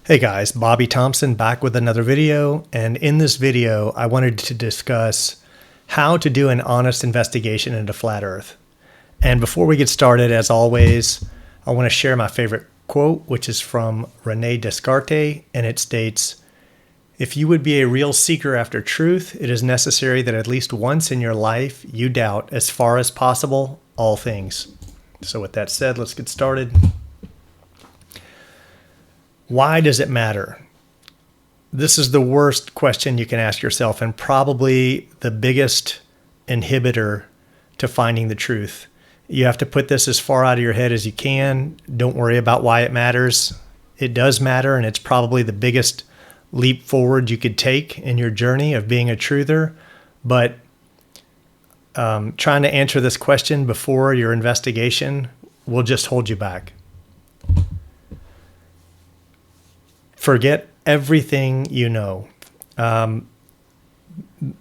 Hey guys, Bobby Thompson back with another video, and in this video I wanted to discuss how to do an honest investigation into flat Earth. And before we get started, as always, I want to share my favorite quote, which is from René Descartes, and it states, "If you would be a real seeker after truth, it is necessary that at least once in your life you doubt, as far as possible, all things." So with that said, let's get started. Why does it matter? This is the worst question you can ask yourself, and probably the biggest inhibitor to finding the truth. You have to put this as far out of your head as you can. Don't worry about why it matters. It does matter, and it's probably the biggest leap forward you could take in your journey of being a truther. But trying to answer this question before your investigation will just hold you back. Forget everything you know. The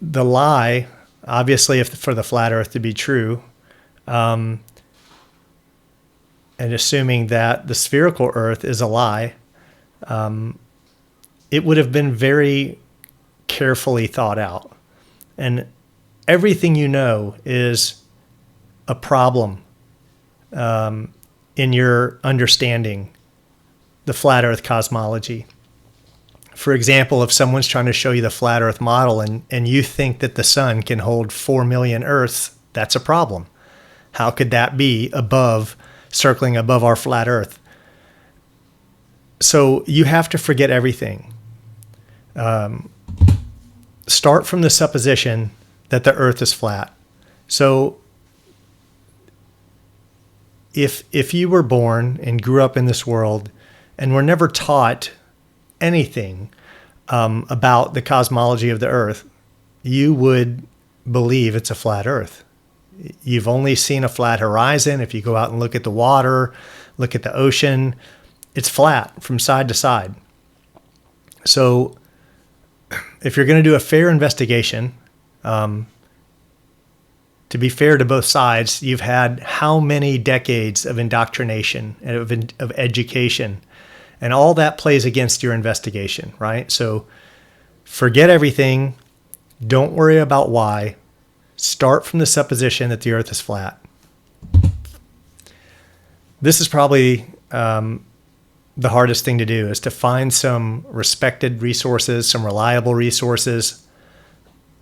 lie, obviously, if for the flat Earth to be true, and assuming that the spherical Earth is a lie, it would have been very carefully thought out. And everything you know is a problem in your understanding the flat Earth cosmology. For example, if someone's trying to show you the flat Earth model and you think that the sun can hold 4 million Earths, that's a problem. How could that be circling above our flat Earth? So you have to forget everything. Start from the supposition that the Earth is flat. So if you were born and grew up in this world and were never taught anything about the cosmology of the Earth, you would believe it's a flat Earth. You've only seen a flat horizon. If you go out and look at the water, look at the ocean, it's flat from side to side. So if you're going to do a fair investigation, to be fair to both sides, you've had how many decades of indoctrination, of education, and all that plays against your investigation, right? So forget everything. Don't worry about why. Start from the supposition that the Earth is flat. This is probably the hardest thing to do, is to find some respected resources, some reliable resources.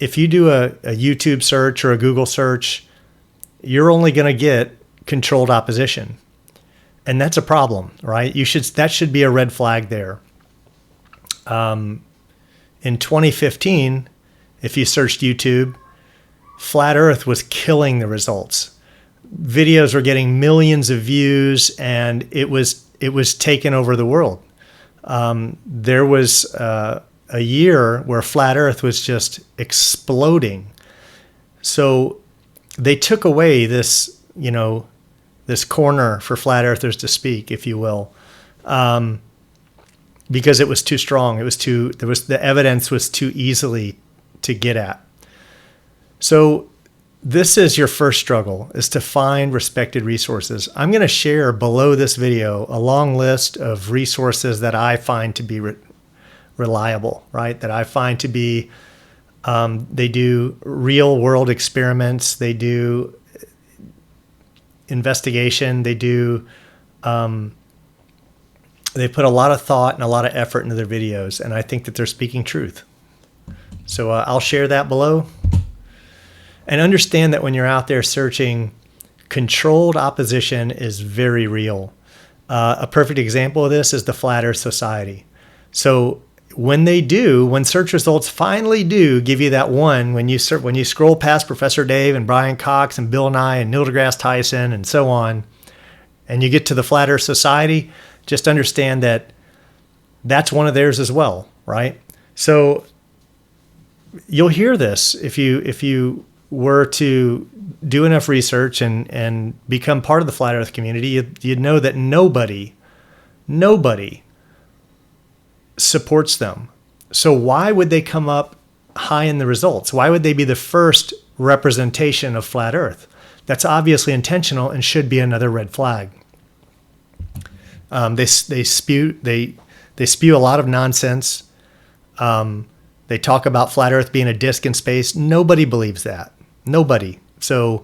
If you do a YouTube search or a Google search, you're only going to get controlled opposition. And that's a problem, right? That should be a red flag there. In 2015, if you searched YouTube, Flat Earth was killing the results. Videos were getting millions of views, and it was taking over the world. There was a year where Flat Earth was just exploding. So they took away this, this corner for flat earthers to speak, if you will, because it was too strong. The evidence was too easily to get at. So this is your first struggle, is to find respected resources. I'm going to share below this video a long list of resources that I find to be reliable, right? That I find to be, they do real world experiments. They do investigation. They do, they put a lot of thought and a lot of effort into their videos, and I think that they're speaking truth. So I'll share that below. And understand that when you're out there searching, controlled opposition is very real. A perfect example of this is the Flat Earth Society. So when search results finally do give you that one, when you scroll past Professor Dave and Brian Cox and Bill Nye and Neil deGrasse Tyson and so on, and you get to the Flat Earth Society, just understand that that's one of theirs as well, right? So you'll hear this if you were to do enough research and become part of the Flat Earth community. You'd know that nobody supports them. So why would they come up high in the results? Why would they be the first representation of flat Earth? That's obviously intentional and should be another red flag. They They spew a lot of nonsense. They talk about flat Earth being a disk in space. Nobody believes that. Nobody. So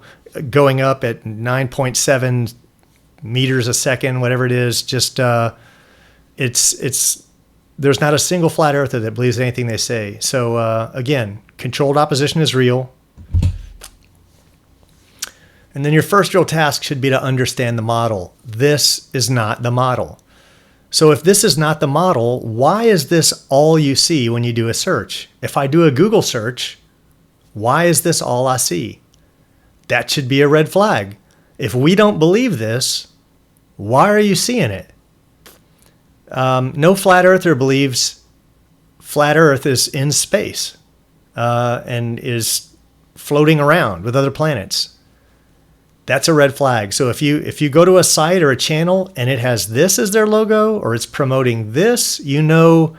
going up at 9.7 meters a second, whatever it is, just it's there's not a single flat earther that believes anything they say. So again, controlled opposition is real. And then your first real task should be to understand the model. This is not the model. So if this is not the model, why is this all you see when you do a search? If I do a Google search, why is this all I see? That should be a red flag. If we don't believe this, why are you seeing it? No flat earther believes flat Earth is in space and is floating around with other planets. That's a red flag. So if you go to a site or a channel and it has this as their logo, or it's promoting this, you know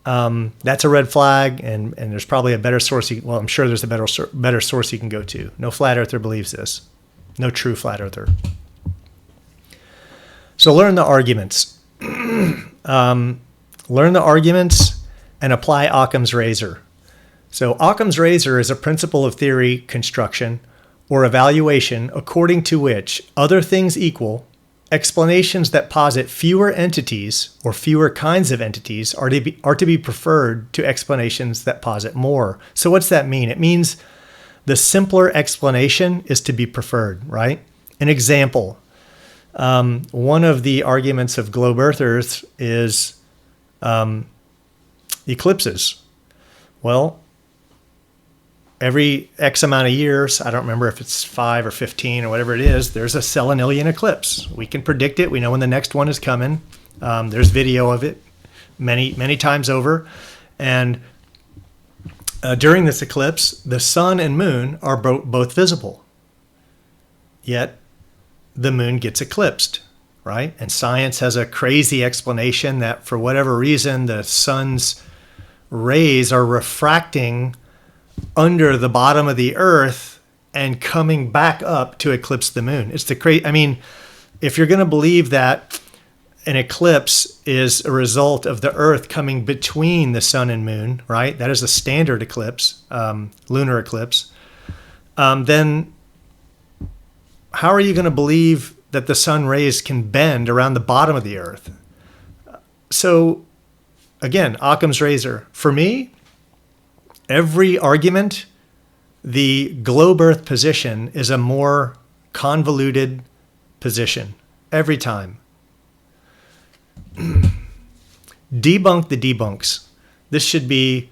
that's a red flag, and there's probably a better source. I'm sure there's a better source you can go to. No flat earther believes this. No true flat earther. So learn the arguments. Learn the arguments and apply Occam's razor. So Occam's razor is a principle of theory construction or evaluation according to which, other things equal, explanations that posit fewer entities or fewer kinds of entities are to be preferred to explanations that posit more. So what's that mean? It means the simpler explanation is to be preferred, right? An example, one of the arguments of globe earthers is eclipses. Well, every X amount of years, I don't remember if it's 5 or 15 or whatever it is, there's a selenilian eclipse. We can predict it. We know when the next one is coming. There's video of it many, many times over. And during this eclipse, the sun and moon are both visible. Yet the moon gets eclipsed, right? And science has a crazy explanation that for whatever reason, the sun's rays are refracting under the bottom of the earth and coming back up to eclipse the moon. It's the crazy. I mean, if you're going to believe that an eclipse is a result of the earth coming between the sun and moon, right? That is a standard eclipse, lunar eclipse. Then how are you going to believe that the sun rays can bend around the bottom of the earth? So again, Occam's razor. For me, every argument, the globe Earth position is a more convoluted position every time. Debunk the debunks. This should be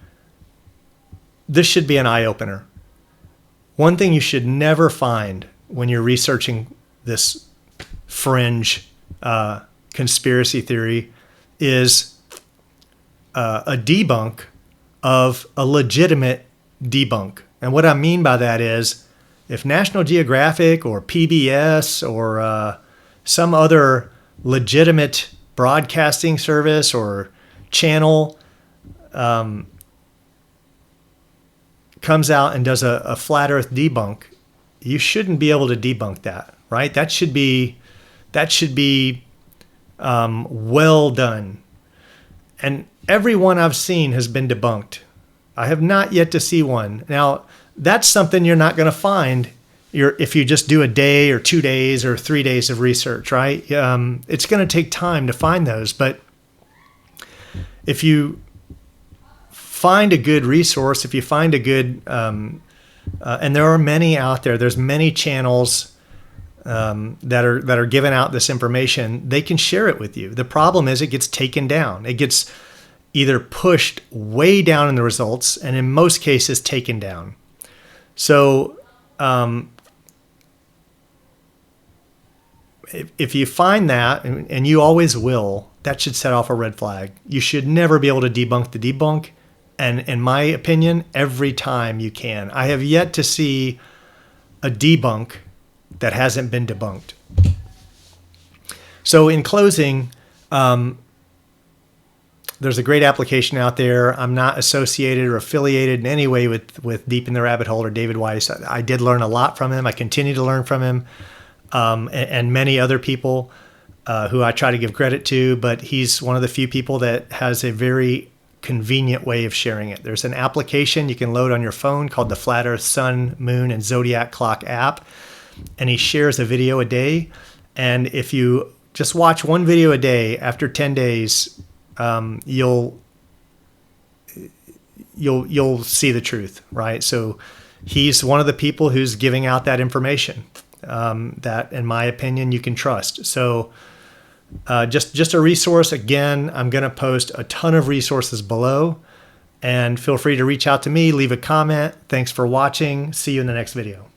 an eye-opener. One thing you should never find when you're researching this fringe conspiracy theory is a debunk of a legitimate debunk. And what I mean by that is, if National Geographic or PBS or some other legitimate broadcasting service or channel comes out and does a flat Earth debunk, you shouldn't be able to debunk that, right? That should be well done. And every one I've seen has been debunked. I have not yet to see one. Now, that's something you're not going to find if you just do a day or 2 days or 3 days of research, right? It's going to take time to find those. But if you find a good resource, if you find a good, and there are many out there, there's many channels that are giving out this information, they can share it with you. The problem is it gets taken down. It gets either pushed way down in the results, and in most cases taken down. So if you find that, and you always will, that should set off a red flag. You should never be able to debunk the debunk. And in my opinion, every time you can. I have yet to see a debunk that hasn't been debunked. So in closing, there's a great application out there. I'm not associated or affiliated in any way with Deep in the Rabbit Hole or David Weiss. I did learn a lot from him. I continue to learn from him and many other people. who I try to give credit to, but he's one of the few people that has a very convenient way of sharing it. There's an application you can load on your phone called the Flat Earth Sun, Moon, and Zodiac Clock app, and he shares a video a day. And if you just watch one video a day, after 10 days, you'll see the truth, right? So he's one of the people who's giving out that information that, in my opinion, you can trust. So just a resource. Again, I'm going to post a ton of resources below, and feel free to reach out to me, leave a comment. Thanks for watching. See you in the next video.